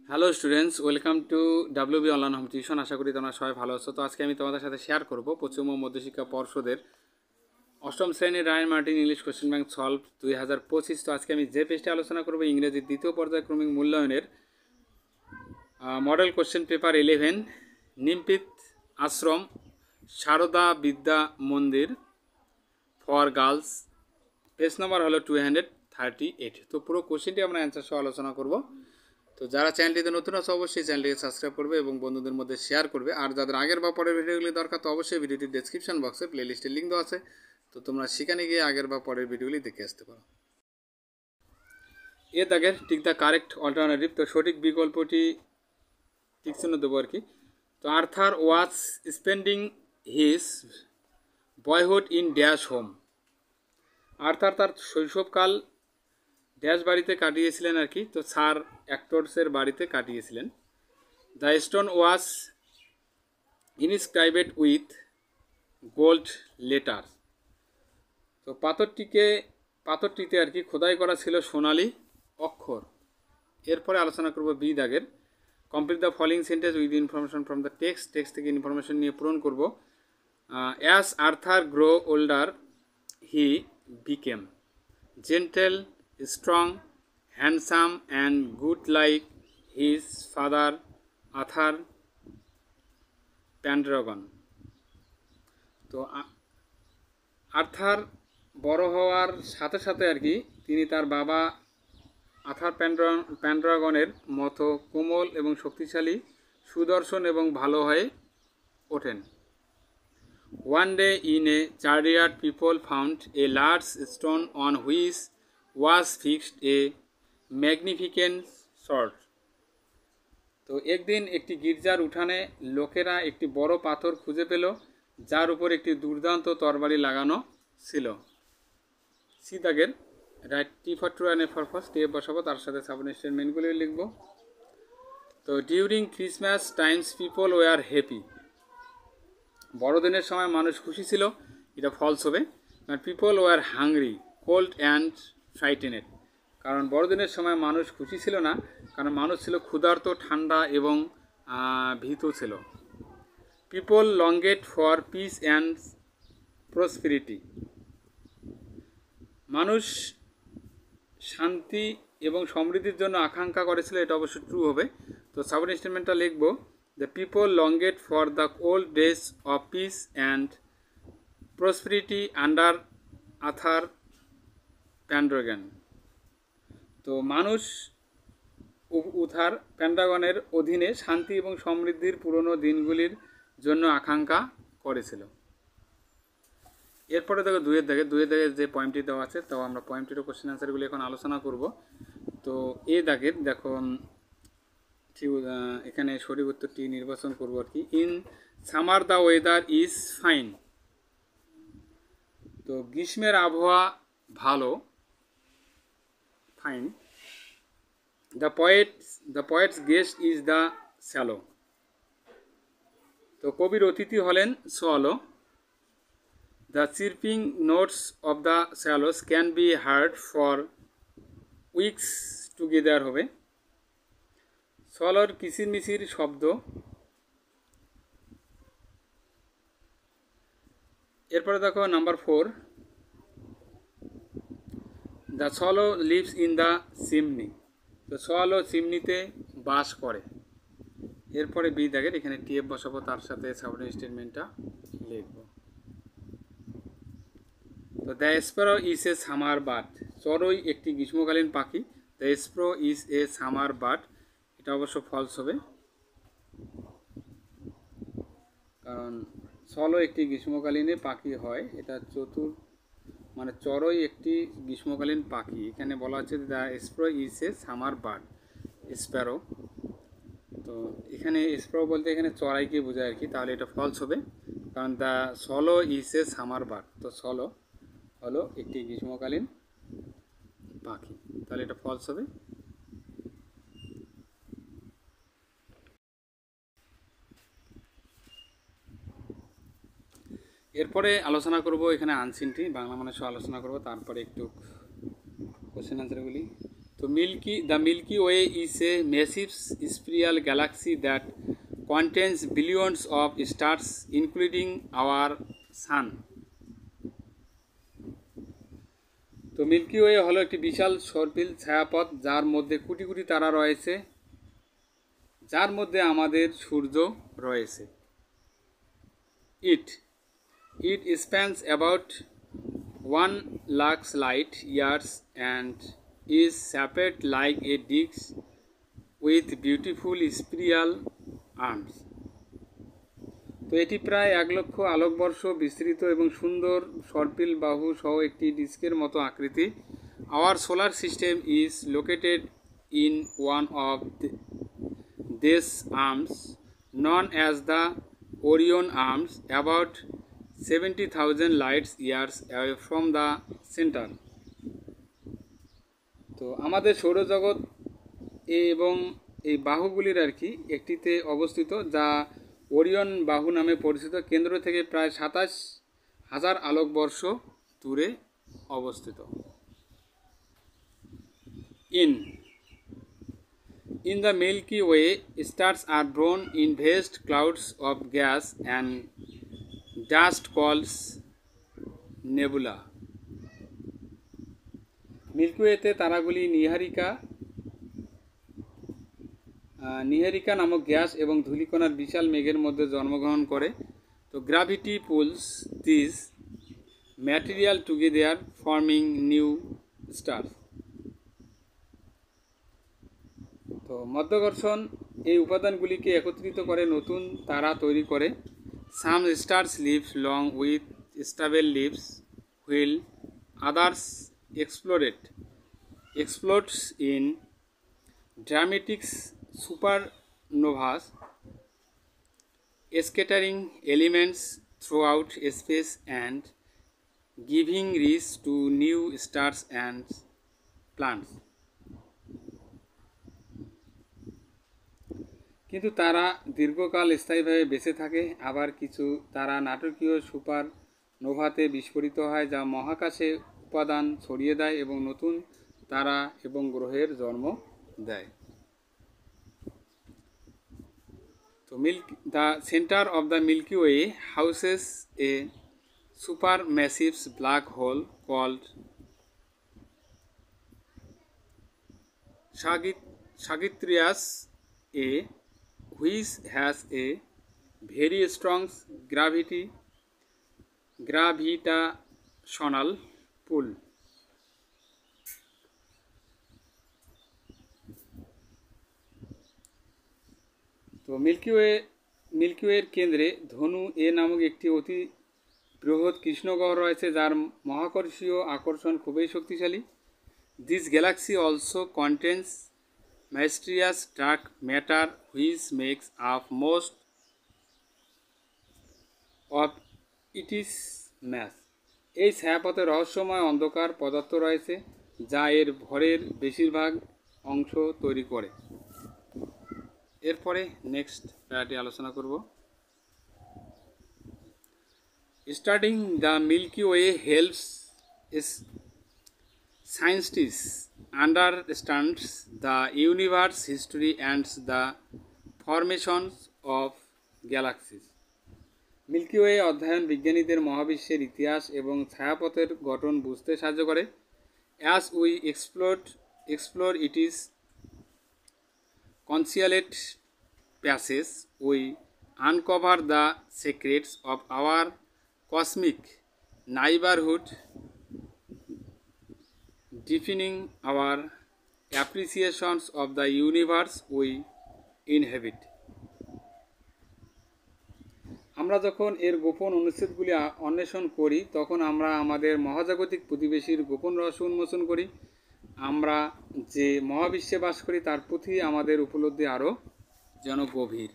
Hello students, welcome to WB online home tuition. আশা করি তোমরা সবাই ভালো আছো। তো আজকে আমি তোমাদের সাথে শেয়ার করব পশ্চিমবঙ্গ মধ্যশিক্ষা পর্ষদের অষ্টম শ্রেণীর Rayan Martin English question bank solve 2025। তো আজকে আমি যে পেজটি আলোচনা করব ইংরেজির দ্বিতীয় পর্যায়ক্রমিক মূল্যায়নের মডেল কোশ্চেন পেপার 11 নিমপিত আশ্রম সারদা বিদ্যা মন্দির ফর গার্লস, পেজ নাম্বার হলো 238। তো পুরো কোশ্চেনটি আমরা অ্যান্সার সহ আলোচনা করব। তো যারা চ্যানেলটিতে নতুন আছে অবশ্যই চ্যানেলটিকে সাবস্ক্রাইব করবে এবং বন্ধুদের মধ্যে শেয়ার করবে। আর যাদের আগের বা পরের ভিডিওগুলি দরকার তো অবশ্যই ভিডিওটির ডেসক্রিপশন বক্সে প্লেলিস্টের লিঙ্ক দেওয়া আছে, তো তোমরা সেখানে গিয়ে আগের বা পরের ভিডিওগুলি দেখে আসতে পারো। এ দাগের টিক দ্য কারেক্ট অল্টারনেটিভ, তো সঠিক বিকল্পটি টিক চিহ্ন দেবো আর কি। তো Arthur was spending his boyhood in dash home. Arthur তার শৈশবকাল ড্যাশ বাড়িতে কাটিয়েছিলেন আর কি। তো স্যার অ্যাক্টরসের বাড়িতে কাটিয়েছিলেন। The stone was inscribed with gold letter. তো পাথরটিতে আর কি খোদাই করা ছিল সোনালি অক্ষর। এরপরে আলোচনা করব বি দাগের। Complete the following sentence with information from the text থেকে ইনফরমেশন নিয়ে পূরণ করব। As Arthur grow older he became gentle, strong, handsome and good like his father Arthur Pendragon. তো আর্থার বড় হওয়ার সাথে সাথে আর কি তিনি তার বাবা আর্থার প্যান্ড্রাগনের মতো কোমল এবং শক্তিশালী, সুদর্শন এবং ভালো হয়ে ওঠেন। One day in a churchyard people found a large stone on which was fixed a magnificent sword. তো একদিন একটি গির্জার উঠানে লোকেরা একটি বড় পাথর খুঁজে পেল যার উপর একটি দুর্দান্ত তরবারি লাগানো ছিল। সি দাগের right T for true and F for false T বসাবো, তার সাথে সাবমিট স্টেটমেন্টগুলি লিখব। তো during Christmas times people were happy. বড়দিনের সময় মানুষ খুশি ছিল, এটা ফলস হবে। People were hungry, cold and frightened. কারণ বড়দিনের সময় মানুষ খুশি ছিল না, কারণ মানুষ ছিল ক্ষুধার্ত, ঠান্ডা এবং ভীতু ছিল। People longed for peace and prosperity. মানুষ শান্তি এবং সমৃদ্ধির জন্য আকাঙ্ক্ষা করেছিল, এটা অবশ্য ট্রু হবে। তো সাবমিট স্টেটমেন্টটা লিখব। The people longed for the old days of peace and prosperity under Arthur Pendragon. তো মানুষ আর্থার প্যান্ড্রাগনের অধীনে শান্তি এবং সমৃদ্ধির পুরনো দিনগুলির জন্য আকাঙ্ক্ষা করেছিল। এরপরে দেখো দুয়ের দাগের যে পয়েন্টটি দেওয়া আছে, তো আমরা পয়েন্টটিরও কোশ্চেন অ্যান্সারগুলি এখন আলোচনা করব। তো এ দাগের দেখো ঠিক এখানে সঠিক উত্তরটি নির্বাচন করব আর কি। In summer the weather is fine. তো গ্রীষ্মের আবহাওয়া ভালো, fine. The poet's guest is the swallow. তো কবির অতিথি হলেন swallow. The chirping notes of the swallows can be heard for weeks together হবে। সোয়ালোর কিচিরমিচির শব্দ। এরপরে দেখো number 4, the swallow lives in the chimney. তো সোয়ালো চিমনিতে বাস করে। এরপরে বি দাগের এখানে টিএফ বসাবো, তার সাথে সাবমিট স্টেটমেন্টটা লিখব। তো the Sparrow is a summer bird. চড়ুই একটি গ্রীষ্মকালীন পাখি। The Sparrow is a summer bird, এটা অবশ্য ফলস হবে, কারণ চলো একটি গ্রীষ্মকালীন পাখি হয়, এটা মানে চড়ুই একটি গ্রীষ্মকালীন পাখি। এখানে বলা হচ্ছে the Sparrow is a summer bird, Sparrow. তো এখানে স্প্যারো বলতে এখানে চড়াইকে বোঝায় আর কি, তাহলে এটা ফলস হবে, কারণ the solo is a summer bird. তো সলো হলো একটি গ্রীষ্মকালীন পাখি, তাহলে এটা ফলস হবে। এরপরে আলোচনা করব এখানে আনসিনটি বাংলা মানে সহ আলোচনা করব, তারপরে একটু question আনসারগুলি So the Milky Way is a massive spiral galaxy that contains billions of stars, including our sun. তো মিল্কি ওয়ে হলো একটি বিশাল সর্পিল ছায়াপথ যার মধ্যে কোটি কোটি তারা রয়েছে, যার মধ্যে আমাদের সূর্য রয়েছে। It spans about 1 lakh light years and is shaped like a disc with beautiful spiral arms. তো এটি প্রায় 1,00,000 আলোকবর্ষ বিস্তৃত এবং সুন্দর সর্পিল বাহু সহ একটি ডিস্কের মতো আকৃতি। Our solar system is located in one of these arms, known as the Orion arms, about 70,000 light years away from the center. তো আমাদের সৌরজগৎ এবং এই বাহুগুলির আর কি একটিতে অবস্থিত, যা ওরিয়ন বাহু নামে পরিচিত, কেন্দ্র থেকে প্রায় 27,000 আলোকবর্ষ দূরে অবস্থিত। In the Milky Way, stars are born in vast clouds of gas and dust called nebula. Milky ওয়েতে তারাগুলি নিহারিকা নামক গ্যাস এবং ধূলিকণার বিশাল মেঘের মধ্যে জন্মগ্রহণ করে। তো gravity pools this material together forming new stars. তো মধ্যাকর্ষণ এই উপাদানগুলিকে একত্রিত করে নতুন তারা তৈরি করে। Some stars lives long with stable lives while others explodes in dramatic supernovas, scattering elements throughout space and giving rise to new stars and planets. কিন্তু তারা দীর্ঘকাল স্থায়ীভাবে বেঁচে থাকে, আবার কিছু তারা নাটকীয় সুপারনোভাতে বিস্ফোরিত হয়, যা মহাকাশে উপাদান ছড়িয়ে দেয় এবং নতুন তারা এবং গ্রহের জন্ম দেয়। তো the center of the Milky Way houses a supermassive black hole called Sagittarius A, which has a very strong gravitational pull. তো মিল্কি ওয়ের কেন্দ্রে ধনু এ নামক একটি অতি বৃহৎ কৃষ্ণগহ্বর রয়েছে, যার মহাকর্ষীয় আকর্ষণ খুবই শক্তিশালী। This galaxy also contains mysterious dark matter which makes up most of its mass. এই ছায়াপথে রহস্যময় অন্ধকার পদার্থ রয়েছে, যা এর ভরের বেশিরভাগ অংশ তৈরি করে। এরপরে নেক্সট প্যারাটি আলোচনা করব। Studying the milky way helps scientists understands the universe history and the formations of galaxies. Milky way অধ্যয়ন বিজ্ঞানীদের মহাবিশ্বের ইতিহাস এবং ছায়াপথের গঠন বুঝতে সাহায্য করে। As we explore its concealed passages, we uncover the secrets of our cosmic neighborhood, deepening our appreciations of the universe we inhabit. আমরা যখন এর গোপন অনুচ্ছেদগুলি অন্বেষণ করি, তখন আমরা আমাদের মহাজাগতিক প্রতিবেশীর গোপন রহস্য উন্মোচন করি। আমরা যে মহাবিশ্বে বাস করি তার প্রতি আমাদের উপলব্ধি আরও যেন গভীর।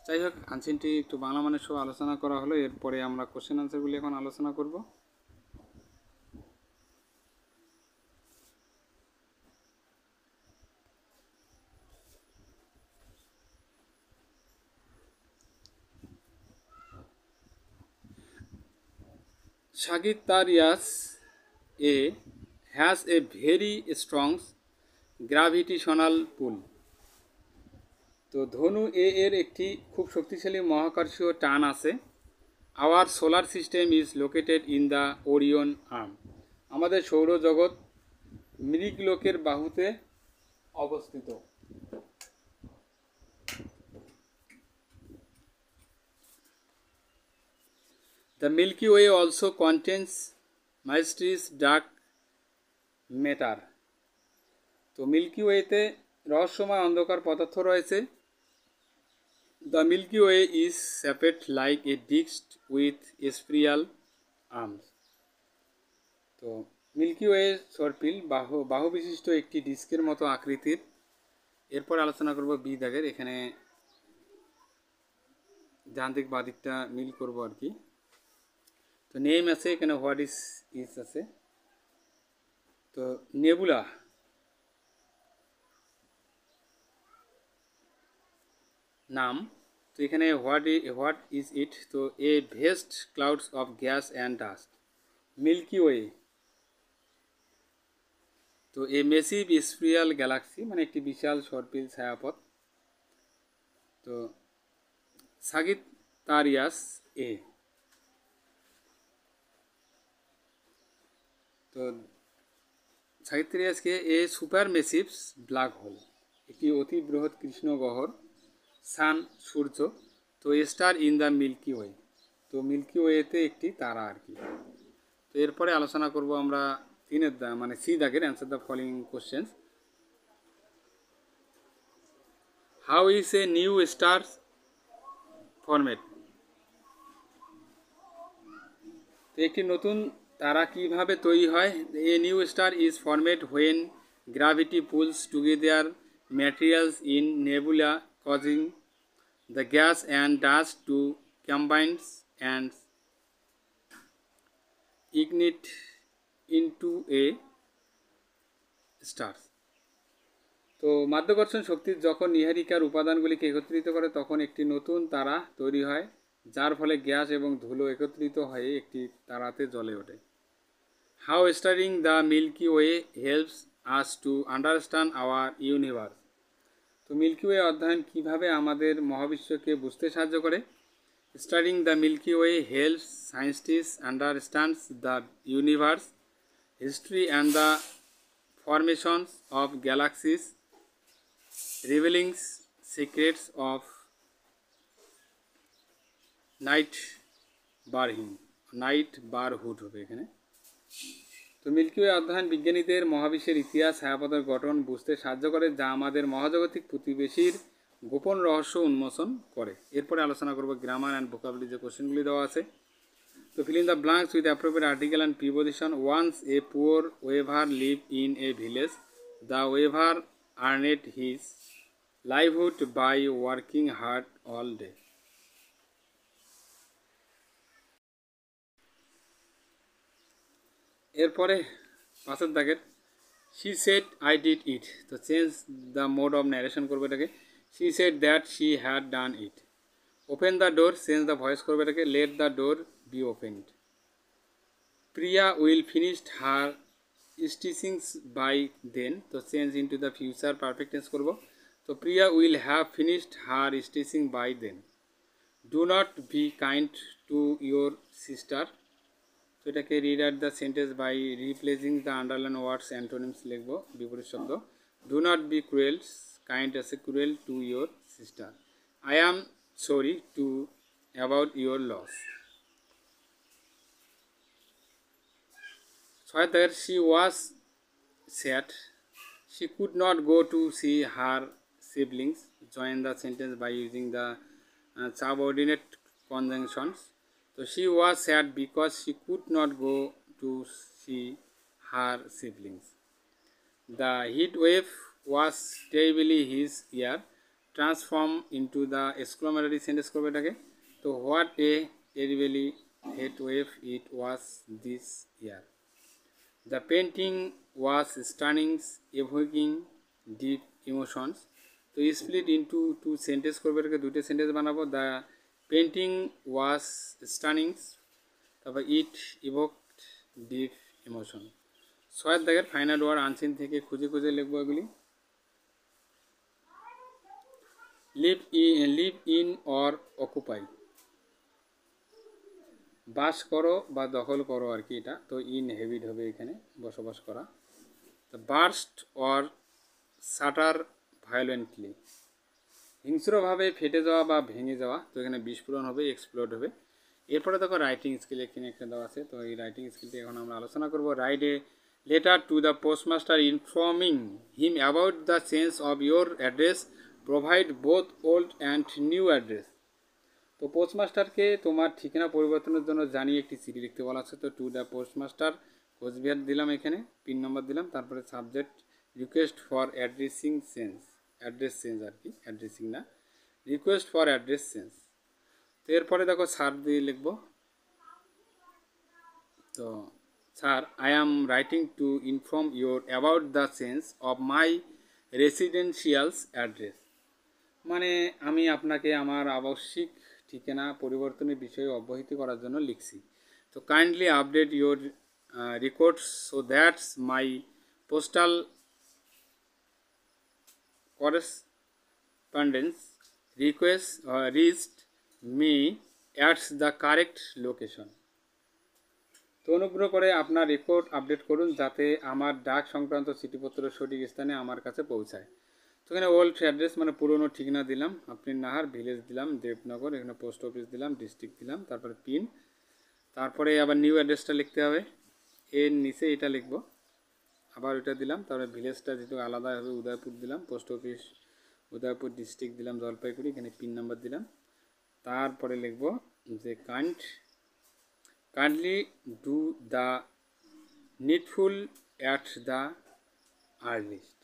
যাই হোক, আনসিনটি একটু বাংলা মানের সহ আলোচনা করা হলো। এরপরে আমরা কোশ্চেন আনসারগুলি এখন আলোচনা করব। Sagittarius A has a very strong gravitational pull. তো ধনু এ এর একটি খুব শক্তিশালী মহাকর্ষীয় টান আছে। Our solar system is located in the Orion arm. আমাদের সৌরজগৎ মৃগলোকের বাহুতে অবস্থিত। The Milky Way also contains mysterious dark matter. তো মিল্কি ওয়েতে রহস্যময় অন্ধকার পদার্থ রয়েছে। The Milky Way is shaped like a disc with spiral arms. তো মিল্কি ওয়ে সর্পিল বাহু বিশিষ্ট একটি ডিস্কের মতো আকৃতির। এরপর আলোচনা করব বি দাগের। এখানে যান্ত্রিক বাদিকটা মিল করব আর কি। তো নেম আছে, এখানে হোয়াট ইজ আছে। তো নেবুলা নাম। তো এখানে হোয়াট ইজ ইট। তো a vast clouds of gas and dust. Milky way তো এ মেসিভ স্পিরাল গ্যালাক্সি, মানে একটি বিশাল সর্পিল ছায়াপথ। তো সাগিত্তারিয়াস এ। তো সাগিত্তারিয়াসকে A supermassive black hole, একটি অতি বৃহৎ কৃষ্ণ গহ্বর। সান সূর্য। তো star in the milky way. তো মিল্কি ওয়েতে একটি তারা আর কি। তো এরপরে আলোচনা করব আমরা তিনের মানে সি দাগের answer the following questions. How is a new star format. তো একটি নতুন তারা কিভাবে তৈরি হয়। A new star is format when gravity pools together materials in nebula causing the gas and dust to combine and ignite into a star. তো মাধ্যাকর্ষণ শক্তি যখন নীহারিকার উপাদানগুলিকে একত্রিত করে তখন একটি নতুন তারা তৈরি হয়, যার ফলে গ্যাস এবং ধুলো একত্রিত হয়ে একটি তারাতে জ্বলে ওঠে। How studying the milky way helps us to understand our universe. তো মিল্কি ওয়ে অধ্যয়ন কীভাবে আমাদের মহাবিশ্বকে বুঝতে সাহায্য করে। Studying the milky way helps scientist understands the universe history and the formations of galaxies, revealing secrets of neighbourhood হবে এখানে। তো মিল্কি ওয়ে অধ্যয়ন বিজ্ঞানীদের মহাবিশ্বের ইতিহাস, ছায়াপথের গঠন বুঝতে সাহায্য করে, যা আমাদের মহাজাগতিক প্রতিবেশীর গোপন রহস্য উন্মোচন করে। এরপরে আলোচনা করব গ্রামার অ্যান্ড ভোকাবুলারি যে কোশ্চেনগুলি দেওয়া আছে। তো fill in the blanks with appropriate article and preposition. Once a poor weaver live in a village. The weaver earned his livelihood by working hard all day. এরপরে পাশের দাগের she said I did it. তো change the mode of narration করবে এটাকে। She said that she had done it. Open the door, change the voice করবে এটাকে। Let the door be opened. Priya will finished her stitchings by then. তো change into the future perfect tense করব। তো Priya will have finished her stitching by then. Do not be kind to your sister. তো এটাকে rewrite the sentence by replacing the underline words antonyms লিখবো, বিপরীত শব্দ। Do not be cruel, kind আছে cruel to your sister. I am sorry to about your loss. ছয় দাগের she was sad she could not go to C her siblings. Join the sentence by using the subordinate conjunctions. So she was sad because she could not go to see her siblings. The heat wave was terribly his year. Transform into the exclamatory sentence korbe etage. So what a terribly heat wave it was this year. The painting was stunning, evoking deep emotions. So split into two sentences korbe etage, দুটো sentence বানাবো। The painting was stunning, তারপর ইট ইভোকড deep emotion. ছয়ের দাগের final word unseen থেকে খুঁজে খুঁজে লিখবো এগুলি। লিভ ইন অর অকুপাই, বাস করো বা দখল করো আর কি, এটা তো ইনহেবিট হবে এখানে, বসবাস করা। তো বার্স্ট অর শাটার ভায়োলেন্টলি, হিংস্রভাবে ফেটে যাওয়া বা ভেঙে যাওয়া, তো এখানে বিস্ফোরণ হবে, এক্সপ্লোড হবে। এরপরে দেখো রাইটিং স্কিল এখানে একটা দেওয়া আছে, তো এই রাইটিং স্কিলটি এখন আমরা আলোচনা করব। Write a letter to the postmaster informing him about the change of your address, provide both old and new address. তো পোস্টমাস্টারকে তোমার ঠিকানা পরিবর্তনের জন্য জানিয়ে একটি চিঠি লিখতে বলা আছে। তো টু দ্য পোস্টমাস্টার কোচবিহার দিলাম, এখানে পিন নম্বর দিলাম, তারপরে subject request for addressing change, address change আর কি, অ্যাড্রেসিং না, রিকোয়েস্ট ফর অ্যাড্রেস চেঞ্জ। তো এরপরে দেখো স্যার দিয়ে লিখব। তো sir, I am writing to inform your about the change of my residentials address, মানে আমি আপনাকে আমার আবশ্যিক ঠিকানা পরিবর্তনের বিষয়ে অবহিত করার জন্য লিখছি। তো kindly update your records so that's my postal correspondence request reached me at the correct location. তো অনুগ্রহ করে আপনার রেকর্ড আপডেট করুন যাতে আমার ডাক সংক্রান্ত চিঠিপত্র সঠিক স্থানে আমার কাছে পৌঁছায়। তো এখানে ওল্ড অ্যাড্রেস মানে পুরনো ঠিকানা দিলাম, আপনি নাহার, ভিলেজ দিলাম দেবনগর, এখানে পোস্ট অফিস দিলাম, ডিস্ট্রিক্ট দিলাম, তারপরে পিন, তারপরে আবার নিউ অ্যাড্রেসটা লিখতে হবে, এর নিচে এটা লিখব, আবার ওইটা দিলাম, তারপরে ভিলেজটা যেহেতু আলাদা হবে উদয়পুর দিলাম, পোস্ট অফিস উদয়পুর, ডিস্ট্রিক্ট দিলাম জলপাইগুড়ি, এখানে পিন নাম্বার দিলাম, তারপরে লিখব যে kindly do the needful at the earliest,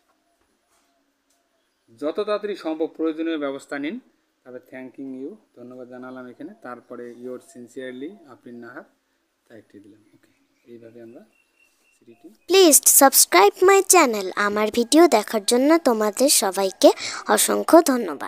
যত তাড়াতাড়ি সম্ভব প্রয়োজনীয় ব্যবস্থা নিন। তারপরে থ্যাঙ্কিং ইউ, ধন্যবাদ জানালাম এখানে, তারপরে ইয়োর সিনসিয়ারলি আফরিন নাহার, তা একটি দিলাম। ওকে, এইভাবে আমরা CDT. Please subscribe my channel. আমার ভিডিও দেখার জন্য তোমাদের সবাইকে অসংখ্য ধন্যবাদ।